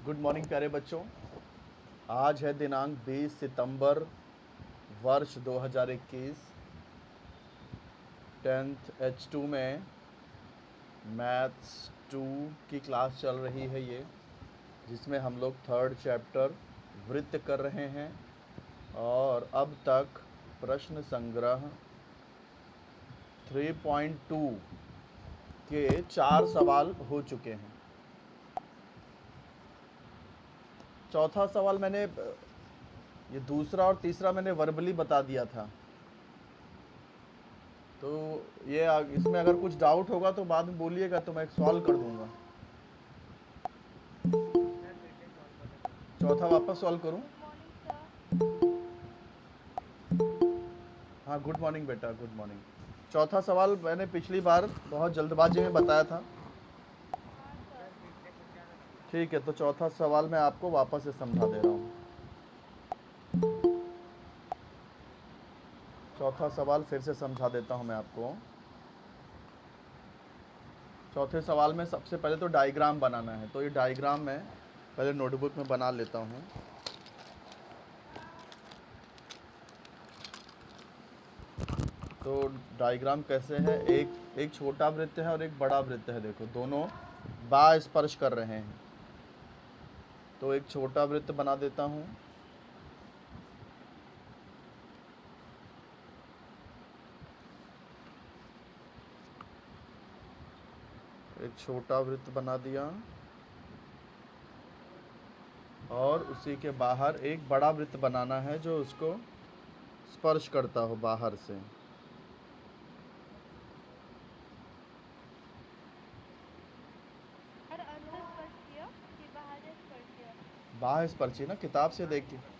Good morning प्यारे बच्चों। आज है दिनांक 20 सितंबर वर्ष 2021। 10th H2 में मैथ्स 2 की क्लास चल रही है ये, जिसमें हम लोग थर्ड चैप्टर वृत्त कर रहे हैं और अब तक प्रश्न संग्रह 3.2 के 4 सवाल हो चुके हैं। चौथा सवाल मैंने ये दूसरा और तीसरा मैंने वर्बली बता दिया था, तो ये इसमें अगर कुछ डाउट होगा तो बाद में बोलिएगा, तो मैं सॉल्व कर दूंगा। चौथा वापस सॉल्व करूं? हाँ, गुड मॉर्निंग बेटा, गुड मॉर्निंग। चौथा सवाल मैंने पिछली बार बहुत जल्दबाजी में बताया था। ठीक है, तो चौथा सवाल मैं आपको वापस से समझा दे रहा हूँ। चौथा सवाल फिर से समझा देता हूँ मैं आपको। चौथे सवाल में सबसे पहले तो डायग्राम बनाना है, तो ये डायग्राम मैं पहले नोटबुक में बना लेता हूँ। तो डायग्राम कैसे है, एक छोटा वृत्त है और एक बड़ा वृत्त है। देखो दोनों बाँ स्पर्श कर रहे हैं, तो एक छोटा वृत्त बना देता हूँ। एक छोटा वृत्त बना दिया और उसी के बाहर एक बड़ा वृत्त बनाना है जो उसको स्पर्श करता हो बाहर से। बाहर स्पर्शी ना, किताब से देख के।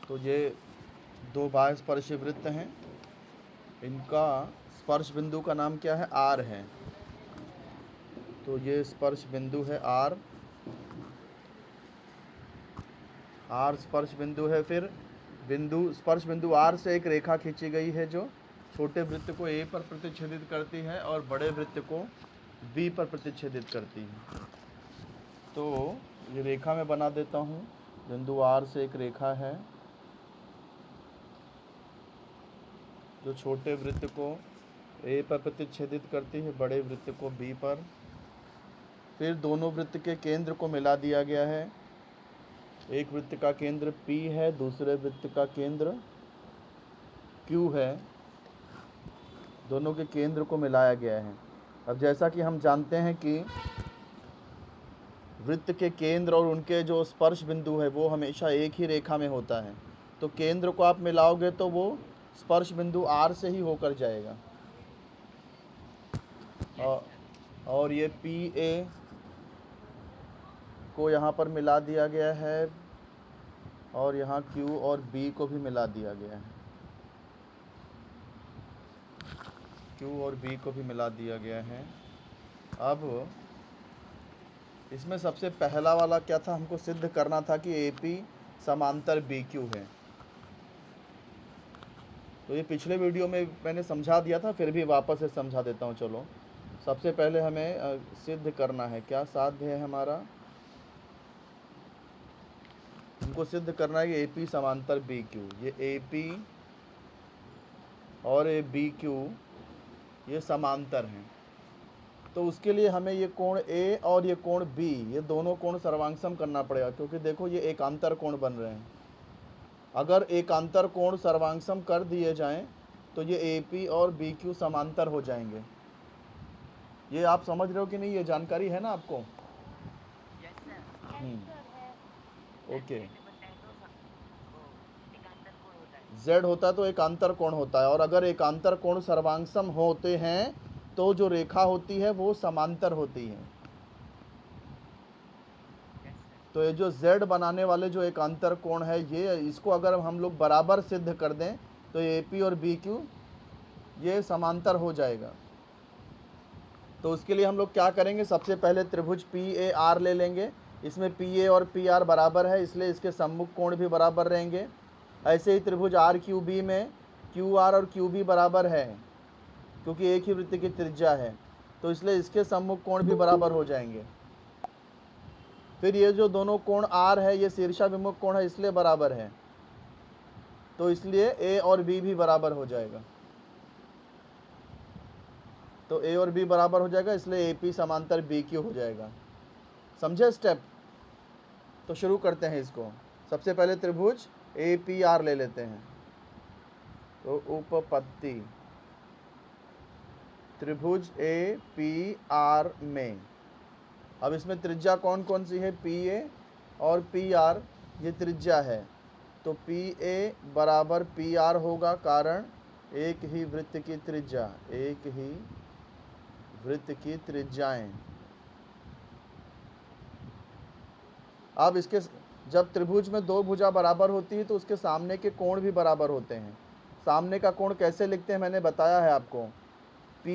तो ये दो बाह्य स्पर्शी वृत्त हैं, इनका स्पर्श बिंदु का नाम क्या है? आर है। तो ये स्पर्श बिंदु है आर, आर स्पर्श बिंदु है। फिर स्पर्श बिंदु आर से एक रेखा खींची गई है जो छोटे वृत्त को ए पर प्रतिच्छेदित करती है और बड़े वृत्त को बी पर प्रतिच्छेदित करती है। तो ये रेखा मैं बना देता हूँ। बिंदु आर से एक रेखा है जो छोटे वृत्त को ए पर प्रतिच्छेदित करती है, बड़े वृत्त को बी पर। फिर दोनों वृत्त के केंद्र को मिला दिया गया है। एक वृत्त का केंद्र P है, दूसरे वृत्त का केंद्र Q है। दोनों के केंद्र को मिलाया गया है। अब जैसा कि हम जानते हैं कि वृत्त के केंद्र और उनके जो स्पर्श बिंदु है वो हमेशा एक ही रेखा में होता है, तो केंद्र को आप मिलाओगे तो वो स्पर्श बिंदु R से ही होकर जाएगा। और ये PA को यहाँ पर मिला दिया गया है और यहाँ Q और B को भी मिला दिया गया है। Q और B को भी मिला दिया गया है। अब इसमें सबसे पहला वाला क्या था? हमको सिद्ध करना था कि AP समांतर BQ है। तो ये पिछले वीडियो में मैंने समझा दिया था, फिर भी वापस से समझा देता हूँ। चलो, सबसे पहले हमें सिद्ध करना है। क्या साध्य है हमारा? हमको सिद्ध करना है कि AP समांतर BQ। ये AP और ये BQ ये समांतर हैं, तो उसके लिए हमें ये कोण A और ये कोण B, ये दोनों कोण सर्वांगसम करना पड़ेगा, क्योंकि देखो ये एकांतर कोण बन रहे हैं। अगर एकांतर कोण सर्वांगसम कर दिए जाएं तो ये AP और BQ समांतर हो जाएंगे। ये आप समझ रहे हो कि नहीं? ये जानकारी है ना आपको? ओके। Z होता है तो एकांतर कोण होता है, और अगर एकांतर कोण सर्वांग होते हैं तो जो रेखा होती है वो समांतर होती है। तो ये जो Z बनाने वाले जो एकांतर कोण है, ये इसको अगर हम लोग बराबर सिद्ध कर दें तो AP और BQ ये समांतर हो जाएगा। तो उसके लिए हम लोग क्या करेंगे, सबसे पहले त्रिभुज PAR ले लेंगे। इसमें PA और PR बराबर है, इसलिए इसके सम्मुख कोण भी बराबर रहेंगे। ऐसे ही त्रिभुज RQB में QR और QB बराबर है, क्योंकि एक ही वृत्त की त्रिज्या है, तो इसलिए इसके सम्मुख कोण भी बराबर हो जाएंगे। फिर ये जो दोनों कोण R है, ये शीर्षाभिमुख कोण है, इसलिए बराबर है, तो इसलिए A और B भी बराबर हो जाएगा। तो A और B बराबर हो जाएगा, इसलिए AP समांतर BQ हो जाएगा। समझे स्टेप? तो शुरू करते हैं इसको। सबसे पहले त्रिभुज APR ले लेते हैं। तो उपपत्ति त्रिभुज APR में, अब इसमें त्रिज्या कौन कौन सी है, PA और PR, ये त्रिज्या है। तो PA बराबर PR होगा, कारण एक ही वृत्त की त्रिज्या, एक ही वृत्त की त्रिज्याएं। अब इसके जब त्रिभुज में दो भुजा बराबर होती है तो उसके सामने के कोण भी बराबर होते हैं। सामने का कोण कैसे लिखते हैं मैंने बताया है आपको। P,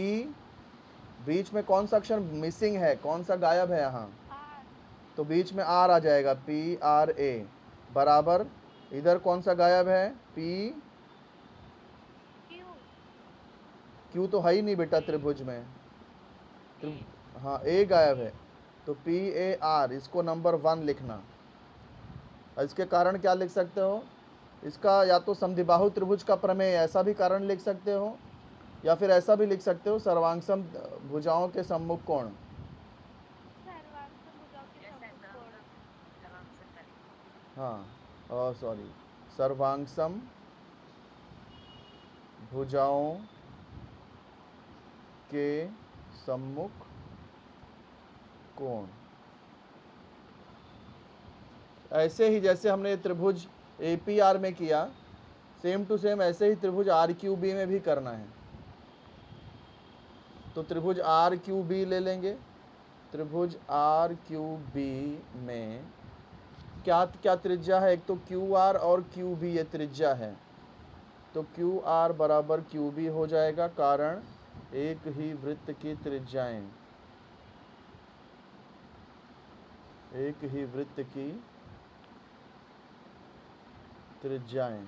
बीच में कौन सा अक्षर मिसिंग है, कौन सा गायब है यहाँ, तो बीच में R आ जाएगा, PRA बराबर, इधर कौन सा गायब है, Q तो है ही नहीं बेटा त्रिभुज में, हाँ A गायब है, तो PAR, इसको नंबर 1 लिखना। इसके कारण क्या लिख सकते हो, इसका या तो समद्विबाहु त्रिभुज का प्रमेय, ऐसा भी कारण लिख सकते हो, या फिर ऐसा भी लिख सकते हो, सर्वांगसम भुजाओं के सम्मुख कोण। हाँ, सॉरी, सर्वांगसम भुजाओं के सम्मुख कोण। ऐसे ही जैसे हमने त्रिभुज APR में किया, सेम टू सेम ऐसे ही त्रिभुज RQB में भी करना है। तो त्रिभुज RQB ले लेंगे। त्रिभुज RQB में क्या क्या त्रिज्या है, एक तो QR और QB ये त्रिज्या है, तो QR बराबर QB हो जाएगा, कारण एक ही वृत्त की त्रिज्याएं, एक ही वृत्त की त्रिज्याएं।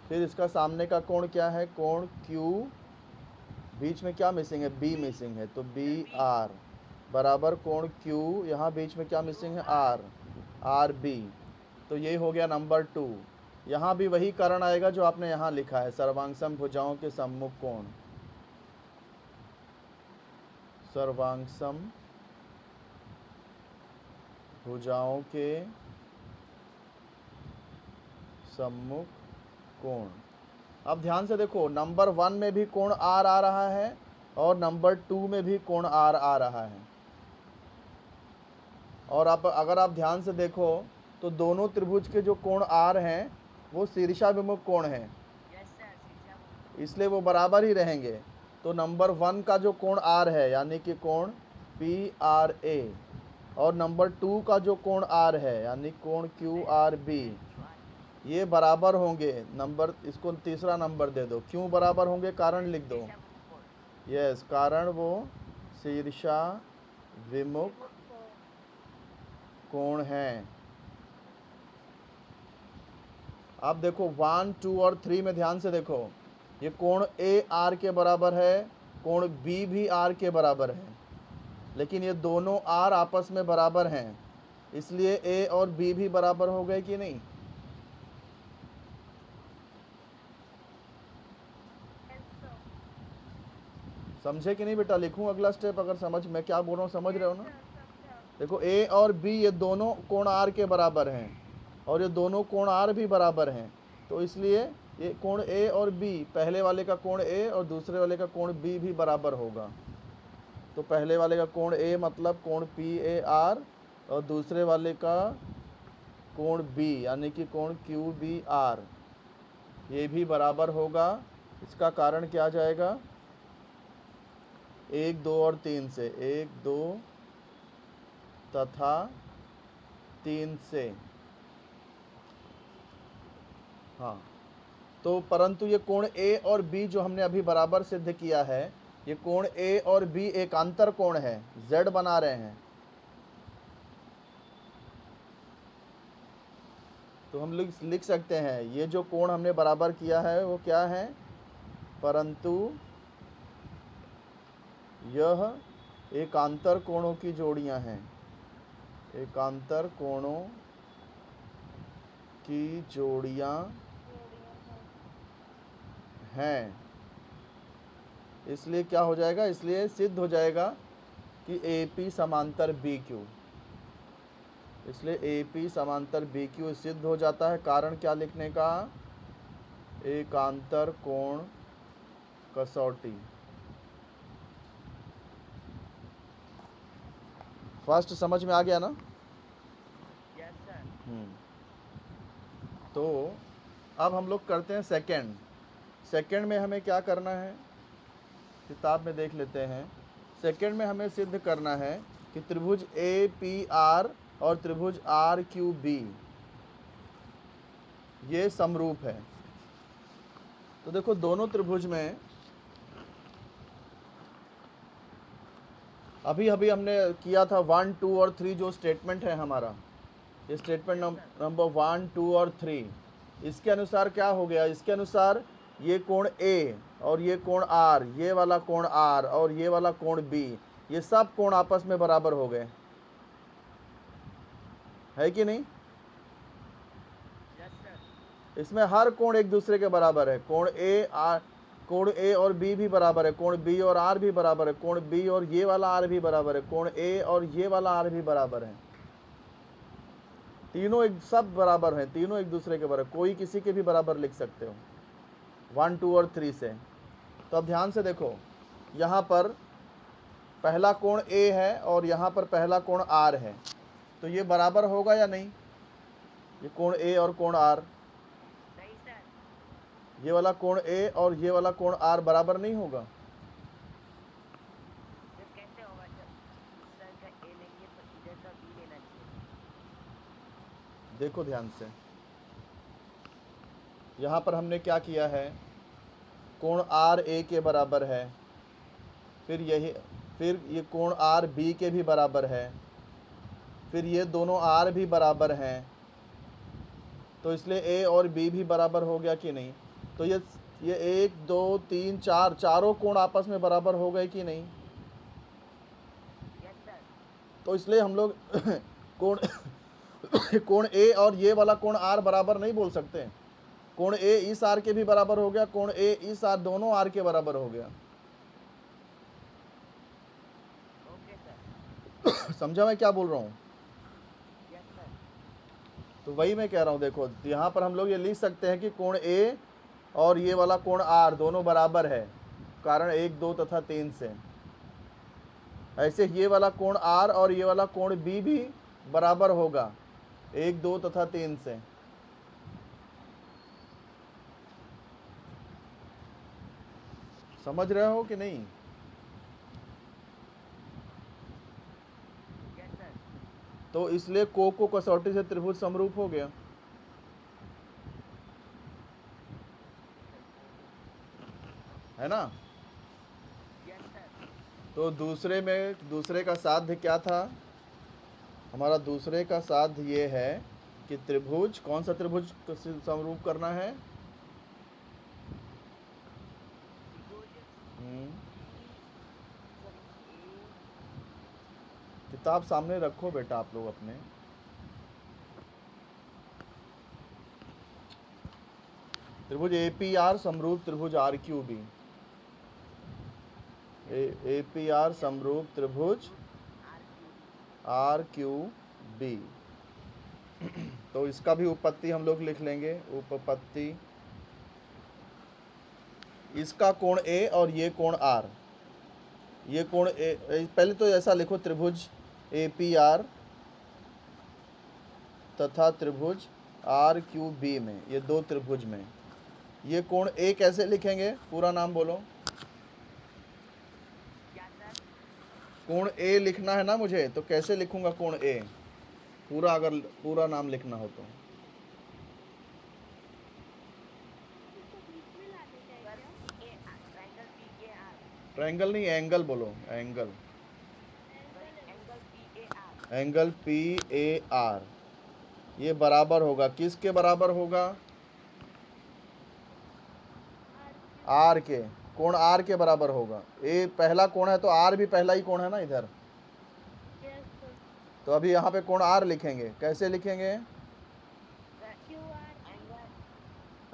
फिर इसका सामने का कोण क्या है, कोण Q, बीच में क्या मिसिंग है, B मिसिंग है, तो BR बराबर कोण Q, यहाँ बीच में क्या मिसिंग है, R, RB। तो ये हो गया नंबर 2। यहाँ भी वही कारण आएगा जो आपने यहाँ लिखा है, सर्वांगसम भुजाओं के सम्मुख कोण, सर्वांगसम भुजाओं के सम्मुख कोण। अब ध्यान से देखो, नंबर 1 में भी कोण R आ रहा है और नंबर 2 में भी कोण R आ रहा है। और आप अगर आप ध्यान से देखो तो दोनों त्रिभुज के जो कोण R हैं वो शीर्षाभिमुख कोण हैं, इसलिए वो बराबर ही रहेंगे। तो नंबर 1 का जो कोण R है, यानी कि कोण PRA, और नंबर 2 का जो कोण R है, यानी कोण QRB, ये बराबर होंगे। नंबर, इसको तीसरा नंबर दे दो। क्यों बराबर होंगे, कारण लिख दो। यस, कारण वो शीर्षाभिमुख कोण हैं। अब देखो 1, 2 और 3 में ध्यान से देखो, ये कोण A R के बराबर है, कोण B भी R के बराबर है, लेकिन ये दोनों R आपस में बराबर हैं, इसलिए A और B भी बराबर हो गए कि नहीं। समझे कि नहीं बेटा, लिखूं अगला स्टेप, अगर समझ, मैं क्या बोल रहा हूँ समझ रहे हो ना। देखो A और B ये दोनों कोण R के बराबर हैं, और ये दोनों कोण R भी बराबर हैं, तो इसलिए ये कोण A और B, पहले वाले का कोण A और दूसरे वाले का कोण B भी बराबर होगा। तो पहले वाले का कोण A मतलब कोण PAR, और दूसरे वाले का कोण B यानी कि कोण QBR। ये भी बराबर होगा। इसका कारण क्या आ जाएगा? 1, 2 और 3 से, 1, 2 तथा 3 से। हाँ, तो परंतु ये कोण ए और बी जो हमने अभी बराबर सिद्ध किया है, ये कोण ए और बी एकांतर कोण है, z बना रहे हैं। तो हम लिख सकते हैं ये जो कोण हमने बराबर किया है वो क्या है? परंतु यह एकांतर कोणों की जोड़ियां हैं, एकांतर कोणों की जोड़ियां हैं। इसलिए क्या हो जाएगा? इसलिए सिद्ध हो जाएगा कि AP समांतर BQ। इसलिए AP समांतर BQ सिद्ध हो जाता है। कारण क्या लिखने का? एकांतर कोण कसौटी। फर्स्ट समझ में आ गया ना? Yes sir. तो अब हम लोग करते हैं सेकंड। सेकंड में हमें क्या करना है? किताब में देख लेते हैं। सेकंड में हमें सिद्ध करना है कि त्रिभुज APR और त्रिभुज RQB ये समरूप है। तो देखो दोनों त्रिभुज में अभी अभी हमने किया था 1, 2 और 3 जो स्टेटमेंट है हमारा, ये स्टेटमेंट नंबर 1, 2 और 3। इसके अनुसार क्या हो गया? इसके अनुसार ये कोण A और ये कोण R, ये वाला कोण R और ये वाला कोण B, ये सब कोण आपस में बराबर हो गए, है कि नहीं? Yes sir. इसमें हर कोण एक दूसरे के बराबर है। कोण A और B भी बराबर है, कोण B और R भी बराबर है, कोण B और ये वाला R भी बराबर है, कोण A और ये वाला R भी बराबर है। तीनों एक सब बराबर हैं, तीनों एक दूसरे के बराबर, कोई किसी के भी बराबर लिख सकते हो 1, 2 और 3 से। तो अब ध्यान से देखो, यहाँ पर पहला कोण A है और यहाँ पर पहला कोण R है, तो ये बराबर होगा या नहीं? ये कोण A और कोण R, नहीं सर। ये वाला कोण A और ये वाला कोण R बराबर नहीं होगा? फिर कैसे होगा जब इधर का ए लेंगे तो इधर का बी लेना चाहिए। देखो ध्यान से, यहाँ पर हमने क्या किया है? कोण R A के बराबर है, फिर ये कोण R B के भी बराबर है, फिर ये दोनों R भी बराबर हैं, तो इसलिए A और B भी बराबर हो गया कि नहीं? तो ये 1, 2, 3, 4 चारों कोण आपस में बराबर हो गए कि नहीं? Yes sir. तो इसलिए हम लोग कोण कोण A और ये वाला कोण R बराबर नहीं बोल सकते। कोण A इस R के भी बराबर हो गया, कोण A इस R, दोनों R के बराबर हो गया। Okay sir. समझा मैं क्या बोल रहा हूँ? Yes sir. तो वही मैं कह रहा हूँ। देखो यहाँ पर हम लोग ये लिख सकते हैं कि कोण A और ये वाला कोण R दोनों बराबर है, कारण 1, 2 तथा 3 से। ऐसे ये वाला कोण R और ये वाला कोण B भी बराबर होगा 1, 2 तथा 3 से। समझ रहे हो कि नहीं? Yes sir. तो इसलिए को कसौटी से त्रिभुज समरूप हो गया, है ना? Yes sir. तो दूसरे का साध्य क्या था हमारा? दूसरे का साध्य ये है कि त्रिभुज, कौन सा त्रिभुज समरूप करना है? त्रिभुज हम्म, बी, सॉरी ए। किताब सामने रखो बेटा आप लोग अपने। त्रिभुज APR समरूप त्रिभुज RQB, APR समरूप त्रिभुज आर क्यू बी। RQB। तो इसका भी उपपत्ति हम लोग लिख लेंगे। उपपत्ति, इसका कोण A और ये कोण R, ये कोण A, पहले तो ऐसा लिखो, त्रिभुज APR तथा त्रिभुज RQB में, ये दो त्रिभुज में ये कोण ए कैसे लिखेंगे, पूरा नाम बोलो। क्या सर? कोण ए लिखना है ना मुझे, तो कैसे लिखूंगा कोण ए पूरा, अगर पूरा नाम लिखना हो तो। Sir triangle P A R. Triangle नहीं, एंगल बोलो, angle. Sorry, angle P A R. Angle P A R, ये बराबर होगा, किसके बराबर होगा, आर के, कोण आर के बराबर होगा। ए पहला कोण है तो आर भी पहला ही कोण है ना इधर। तो अभी यहाँ पे कोण आर लिखेंगे, कैसे लिखेंगे,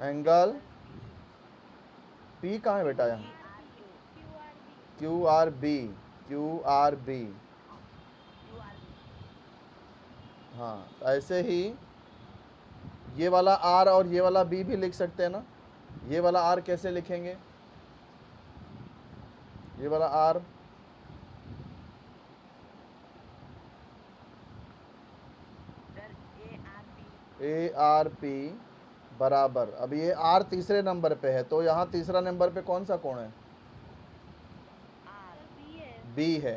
एंगल एंगल पी पी कहाँ है बेटा, यहाँ R A Q R B, Q R B. Q R B. हाँ, ऐसे ही ये वाला आर और ये वाला बी भी लिख सकते हैं ना। ये वाला आर कैसे लिखेंगे, ये वाला R, sir A R P बराबर, अब ये आर तीसरे नंबर पे है, तो यहाँ तीसरा नंबर पे कौन सा कोण है, आर बी है।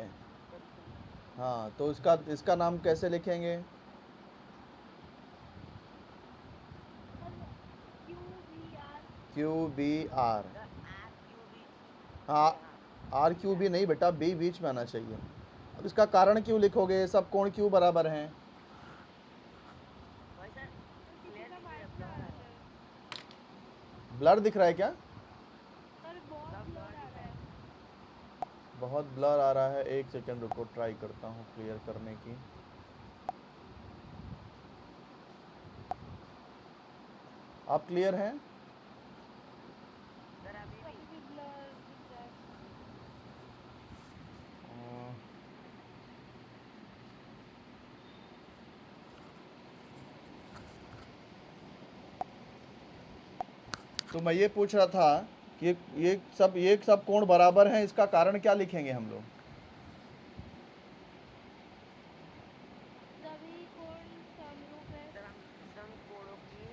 हाँ, तो इसका नाम कैसे लिखेंगे, Q B R. Sir R Q B. हाँ, आर क्यू बी नहीं बेटा, बी बीच में आना चाहिए। अब इसका कारण क्यों लिखोगे, ये सब कोण क्यों बराबर हैं। वही सर, क्लियर दिख रहा है, ब्लर दिख रहा है क्या, सर ब्लर दिख रहा है। बहुत ब्लर आ रहा है, एक सेकंड रुको, ट्राई करता हूँ क्लियर करने की। आप क्लियर हैं, सर अभी भी तो मैं ये पूछ रहा था कि ये सब कोण बराबर हैं, इसका कारण क्या लिखेंगे हम लोग। सर हम सम कोणों की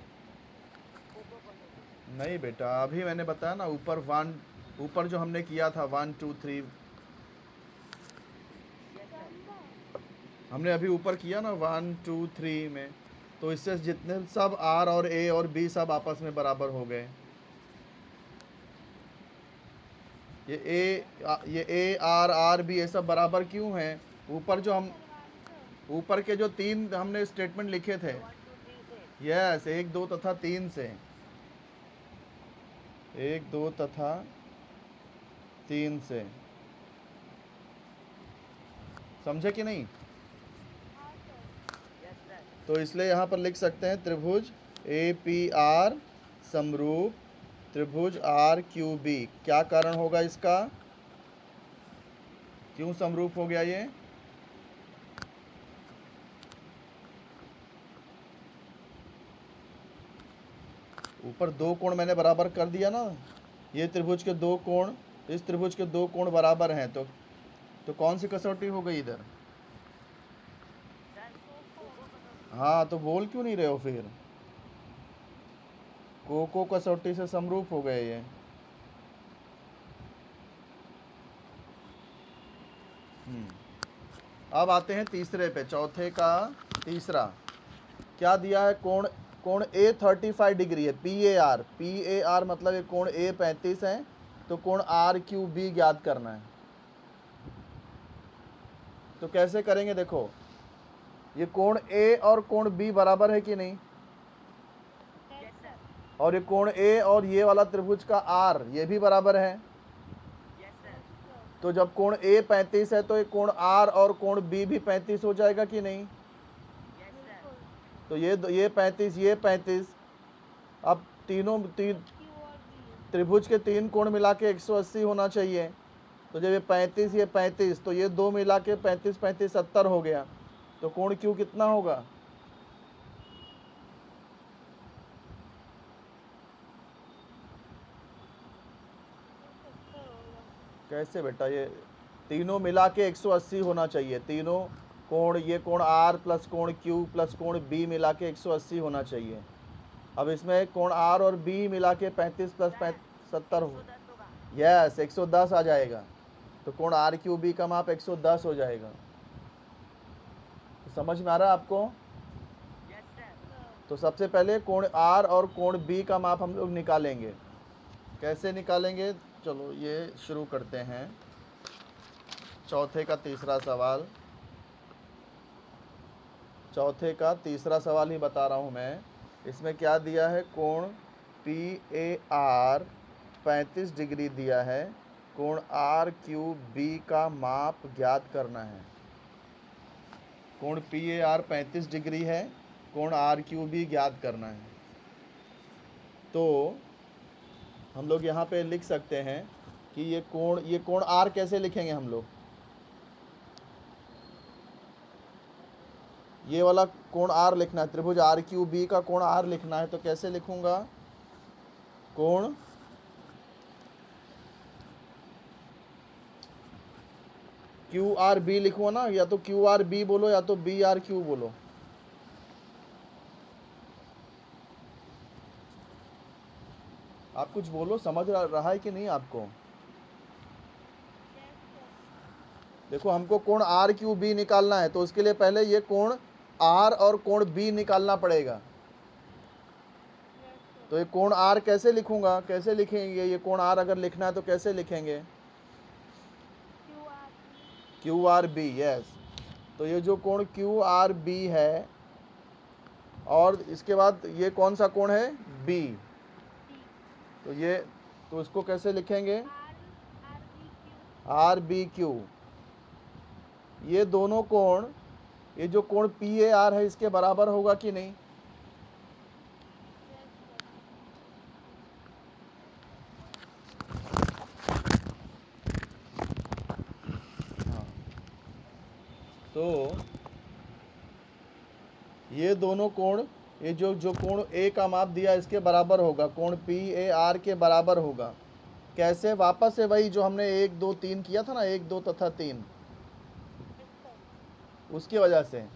उपपसोटी। नहीं बेटा, अभी मैंने बताया ना, ऊपर जो हमने किया था 1 2 3, यस सर। हमने अभी ऊपर किया ना 1 2 3 में, तो इससे जितने सब आर और ए और बी सब आपस में बराबर हो गए। ये ए आर आर बी ये सब बराबर क्यों हैं, ऊपर जो हम ऊपर के जो 3 हमने स्टेटमेंट लिखे थे, 1 2 3 से। यस, 1 2 तथा 3 से, 1 2 तथा 3 से, समझे कि नहीं। Yes sir. तो इसलिए यहाँ पर लिख सकते हैं त्रिभुज ए पी आर समरूप त्रिभुज आर क्यू बी। क्या कारण होगा इसका, क्यों समरूप हो गया ये, ऊपर 2 कोण मैंने बराबर कर दिया ना, ये त्रिभुज के 2 कोण, इस त्रिभुज के 2 कोण बराबर हैं, तो कौन सी कसौटी हो गई इधर। सर कोको कसौटी। हाँ, तो बोल क्यों नहीं रहे हो फिर, कोको कसौटी से समरूप हो गए ये। अब आते हैं तीसरे पे, चौथे का तीसरा क्या दिया है, कोण कोण ए 35 डिग्री है, पी ए आर मतलब ये कोण ए 35 है, तो कोण आर क्यू बी ज्ञात करना है। तो कैसे करेंगे, देखो ये कोण ए और कोण बी बराबर है कि नहीं, यस सर। और ये कोण ए और ये वाला त्रिभुज का आर ये भी बराबर है। Yes sir. तो जब कोण ए 35 है, तो ये कोण आर और कोण बी भी 35 हो जाएगा कि नहीं। Yes sir. तो ये 35 ये 35, अब त्रिभुज के 3 कोण मिला के 180 होना चाहिए। तो जब ये 35 ये 35, तो ये 2 मिला के 35 35 70 हो गया। तो कोण क्यू कितना होगा, कैसे बेटा, ये तीनों मिला के 180 होना चाहिए, तीनों कोण, ये कोण आर प्लस कोण क्यू प्लस कोण बी मिला के 180 होना चाहिए। अब इसमें कोण आर और बी मिला के 35 प्लस 70 हो, 110 होगा। यस 110 आ जाएगा। तो कोण आर क्यू बी का माप 110 हो जाएगा। तो समझ में आ रहा है आपको? Yes sir. तो सबसे पहले कोण आर और कोण बी का माप हम लोग निकालेंगे। कैसे निकालेंगे? चलो ये शुरू करते हैं। चौथे का तीसरा सवाल ही बता रहा हूँ मैं। इसमें क्या दिया है? कोण पी ए आर 35 डिग्री दिया है। कोण आर क्यू बी का माप ज्ञात करना है। कोण पी ए आर 35 डिग्री है, कोण आर क्यू बी ज्ञात करना है। तो हम लोग यहाँ पे लिख सकते हैं कि ये कोण आर कैसे लिखेंगे हम लोग? ये वाला कोण आर लिखना है, त्रिभुज आर क्यू बी का कोण आर लिखना है। तो कैसे लिखूंगा? कोण क्यू आर बी लिखूँ ना, या तो क्यू आर बी बोलो या तो बी आर क्यू बोलो। आप कुछ बोलो, समझ रहा है कि नहीं आपको? देखो हमको कोण आर क्यू बी निकालना है, तो उसके लिए पहले ये कोण आर और कोण बी निकालना पड़ेगा। तो ये कोण आर कैसे लिखूंगा? कैसे लिखेंगे? ये कोण आर अगर लिखना है तो कैसे लिखेंगे? Q R B, yes. तो ये जो कोण क्यू आर बी है, और इसके बाद ये कौन सा कोण है? बी। तो इसको कैसे लिखेंगे? R B Q. ये दोनों कोण, ये जो कोण पी ए आर है, इसके बराबर होगा कि नहीं? हाँ। तो ये दोनों कोण, ये जो कोण ए का माप दिया इसके बराबर होगा, कोण पी ए आर के बराबर होगा। कैसे? वापस से वही जो हमने 1 2 3 किया था ना, 1 2 तथा 3, उसकी वजह से।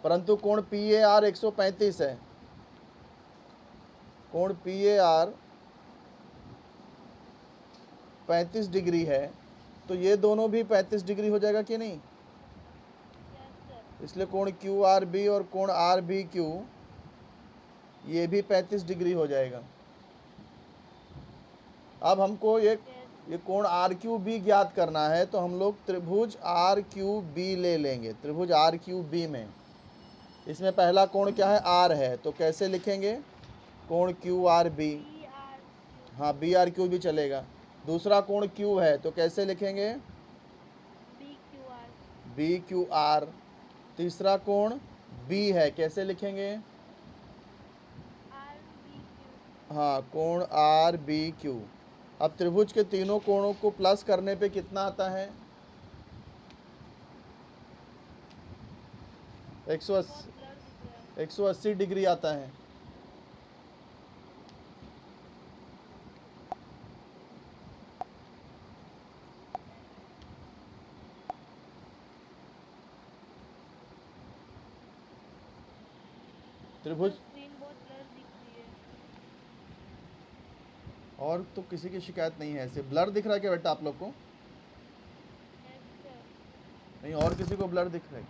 परंतु कोण पी ए आर 135 है। कोण पी ए आर 35 डिग्री है, तो ये दोनों भी 35 डिग्री हो जाएगा कि नहीं? इसलिए कोण क्यू आर बी और कोण आर बी क्यू, ये भी 35 डिग्री हो जाएगा। अब हमको ये कोण आर क्यू बी ज्ञात करना है, तो हम लोग त्रिभुज आर क्यू बी ले लेंगे। त्रिभुज आर क्यू बी में इसमें पहला कोण क्या है? आर है। तो कैसे लिखेंगे? कोण क्यू आर बी। हाँ, बी आर क्यू भी चलेगा। दूसरा कोण क्यू है, तो कैसे लिखेंगे? B Q R. तीसरा कोण बी है, कैसे लिखेंगे? हाँ, कोण आर बी क्यू। अब त्रिभुज के तीनों कोणों को प्लस करने पे कितना आता है? 180 डिग्री आता है। त्रिभुज। और तो किसी की शिकायत नहीं है? ऐसे ब्लर दिख रहा है क्या बेटा आप लोग को? नहीं, और किसी को ब्लर दिख रहा है?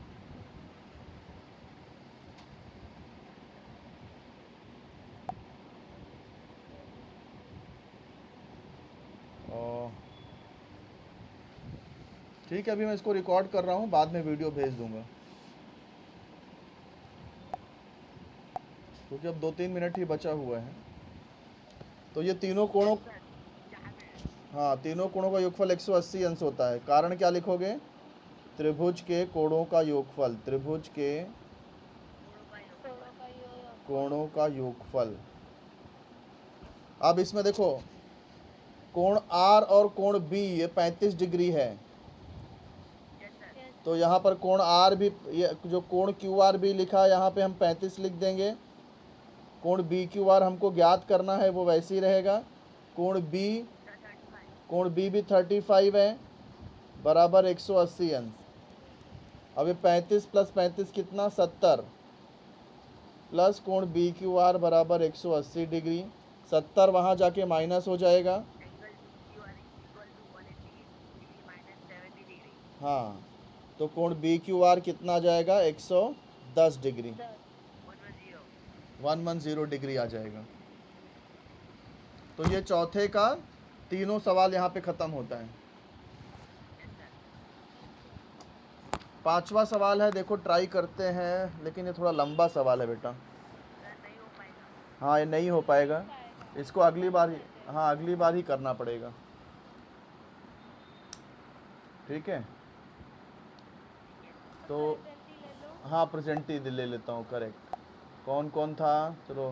ठीक है, अभी मैं इसको रिकॉर्ड कर रहा हूँ, बाद में वीडियो भेज दूंगा, क्योंकि अब 2-3 मिनट ही बचा हुआ है। तो ये तीनों कोणों, हाँ, तीनों कोणों का योगफल 180 अंश होता है। कारण क्या लिखोगे? त्रिभुज के कोणों का योगफल। त्रिभुज के कोणों का योगफल। अब इसमें देखो, कोण आर और कोण बी ये 35 डिग्री है। तो यहाँ पर कोण आर भी, ये जो कोण क्यू आर बी लिखा है यहाँ पे हम 35 लिख देंगे। कोण बी क्यू आर हमको ज्ञात करना है, वो वैसे ही रहेगा। कोण बी भी 35 है, बराबर 180 अंश। अब ये 35 प्लस 35 कितना? 70। प्लस कोण बी क्यू आर बराबर 180 डिग्री, 70 वहाँ जाके माइनस हो जाएगा। Angle DQR equal to 180 degree minus 70 degree. हाँ, तो कोण बी क्यू आर कितना आ जाएगा? 110 डिग्री, 110। 110 डिग्री आ जाएगा। तो ये चौथे का तीनों सवाल यहाँ पे ख़त्म होता है। Yes sir. पांचवा सवाल है, देखो ट्राई करते हैं, लेकिन ये थोड़ा लंबा सवाल है बेटा। सर नहीं हो पाएगा। हाँ, ये नहीं हो पाएगा, इसको अगली बार, हाँ अगली बार ही करना पड़ेगा, ठीक है। तो हाँ प्रेजेंट ही ले लेता हूँ, करेक्ट। कौन कौन था? चलो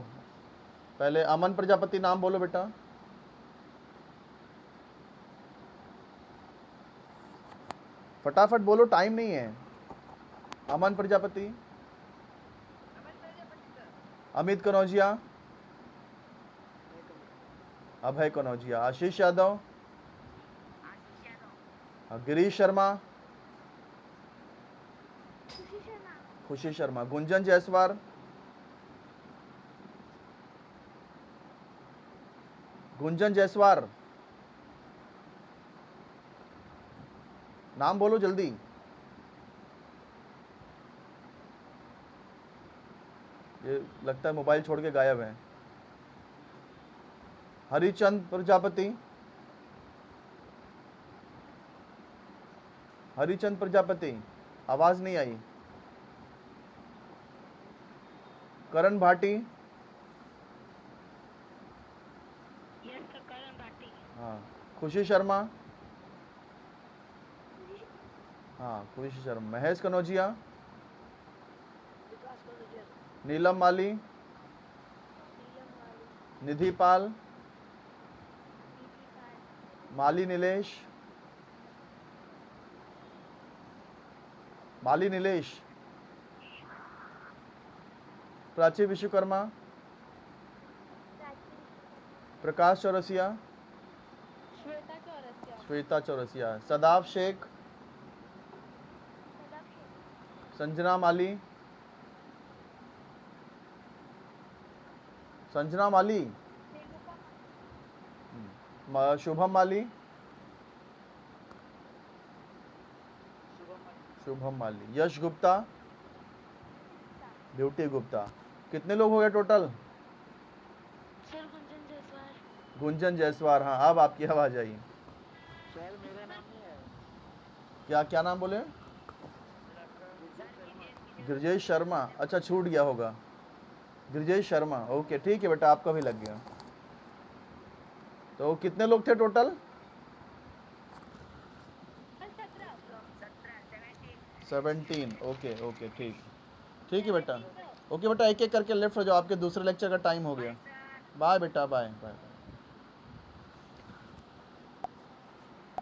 पहले अमन प्रजापति नाम बोलो बेटा। फटाफट बोलो, टाइम नहीं है। अमन प्रजापति, अमित कनौजिया, अभय कनौजिया, आशीष यादव, गिरीश शर्मा, खुशी शर्मा, गुंजन जायसवाल, गुंजन जायसवाल, नाम बोलो जल्दी। ये लगता है मोबाइल छोड़ के गायब है। हरिचंद प्रजापति, हरिचंद प्रजापति, आवाज नहीं आई। करण भाटी, यस सर, करण भाटी। हाँ। खुशी शर्मा, हाँ खुशी शर्मा। महेश कनौजिया, विकास कनौजिया सर। नीलम माली, निधि पाल, माली नीलेश, माली नीलेश, प्राची विश्वकर्मा, प्रकाश चौरसिया, श्वेता चौरसिया, सदाब शेख, संजना माली, संजना माली, शुभम माली, शुभम माली, यश गुप्ता, ब्यूटी गुप्ता। कितने लोग हो गए टोटल? सर गुंजन जायसवाल। गुंजन जायसवाल, हाँ अब आपकी आवाज आई। सर मेरा नाम नहीं है। क्या क्या नाम बोले? गिरजेश शर्मा, अच्छा छूट गया होगा। गिरजेश शर्मा, ओके ठीक है बेटा, आपका भी लग गया। तो कितने लोग थे टोटल? 17, ओके ओके, ठीक ठीक है बेटा। ओके बेटा, एक एक करके लेफ्ट हो जाओ, आपके दूसरे लेक्चर का टाइम हो गया। बाय बेटा, बाय बाय।